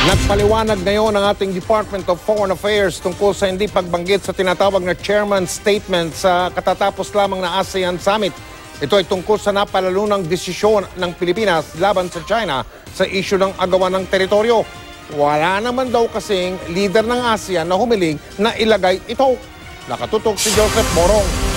Nagpaliwanag ngayon ang ating Department of Foreign Affairs tungkol sa hindi pagbanggit sa tinatawag na chairman statement sa katatapos lamang na ASEAN Summit. Ito ay tungkol sa napalalunang desisyon ng Pilipinas laban sa China sa isyu ng agawan ng teritoryo. Wala naman daw kasing leader ng ASEAN na humiling na ilagay ito. Nakatutok si Joseph Morong.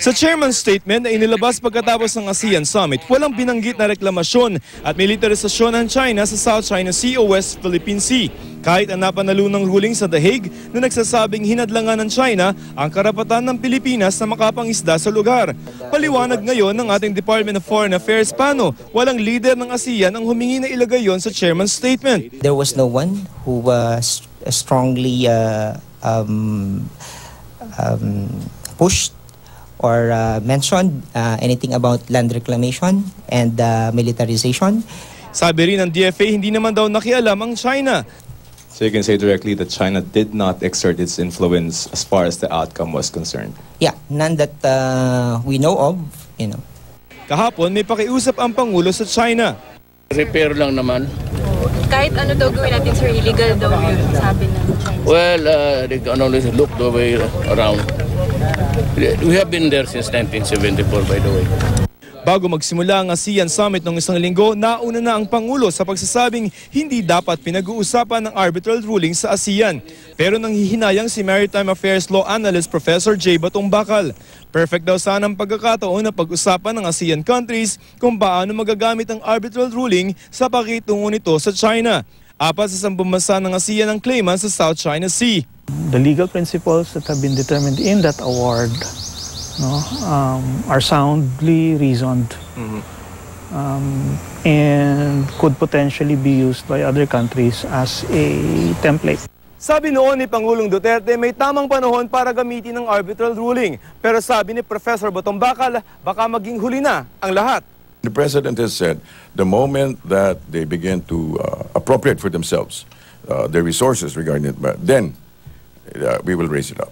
Sa chairman's statement na inilabas pagkatapos ng ASEAN Summit, walang binanggit na reklamasyon at militarisasyon ng China sa South China Sea o West Philippine Sea. Kahit ang napanalunang ruling sa The Hague na nagsasabing hinadlangan ng China ang karapatan ng Pilipinas na makapangisda sa lugar. Paliwanag ngayon ng ating Department of Foreign Affairs paano walang leader ng ASEAN ang humingi na ilagay yon sa chairman's statement. There was no one who was strongly pushed or mentioned anything about land reclamation and militarization. Sabi rin ng DFA, hindi naman daw nakialam ang China. So you can say directly that China did not exert its influence as far as the outcome was concerned? Yeah, none that we know of, Kahapon may pakiusap ang Pangulo sa China. Repair lang naman. Kahit ano daw gawin natin, sir, illegal daw yun, sabi ng China. Well, they can always look the way around. We have been there since 1974, by the way. Bago magsimula ang ASEAN Summit noong isang linggo, nauna na ang Pangulo sa pagsasabing hindi dapat pinag-uusapan ng arbitral ruling sa ASEAN. Pero nanghihinayang si Maritime Affairs Law Analyst Professor J. Batong Bakal. Perfect daw sana ang pagkakataon na pag-usapan ng ASEAN countries kung paano magagamit ang arbitral ruling sa pakitungo nito sa China. 4 sa 10 bansa ng ASEAN ang claimant sa South China Sea. The legal principles that have been determined in that award are soundly reasoned and could potentially be used by other countries as a template. Sabi noon ni Pangulong Duterte, may tamang panahon para gamitin ang arbitral ruling. Pero sabi ni Professor Batong Bakal, baka maging huli na ang lahat. The President has said the moment that they begin to appropriate for themselves their resources regarding it, then we will raise it up.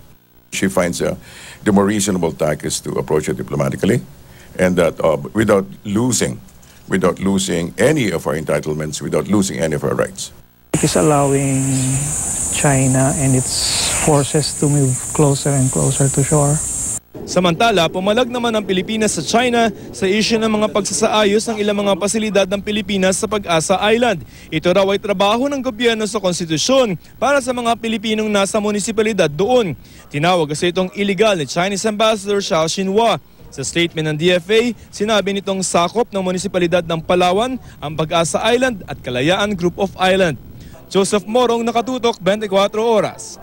She finds the more reasonable tack is to approach it diplomatically, and that without losing any of our entitlements, without losing any of our rights. It is allowing China and its forces to move closer and closer to shore. Samantala, pumalag naman ang Pilipinas sa China sa isyu ng mga pagsasaayos ng ilang mga pasilidad ng Pilipinas sa Pag-asa Island. Ito raw ay trabaho ng gobyerno sa konstitusyon para sa mga Pilipinong nasa munisipalidad doon. Tinawag kasi itong illegal ni Chinese Ambassador Xiao Xinhua. Sa statement ng DFA, sinabi nitong sakop ng munisipalidad ng Palawan, ang Pag-asa Island at Kalayaan Group of Island. Joseph Morong, Nakatutok, 24 Oras.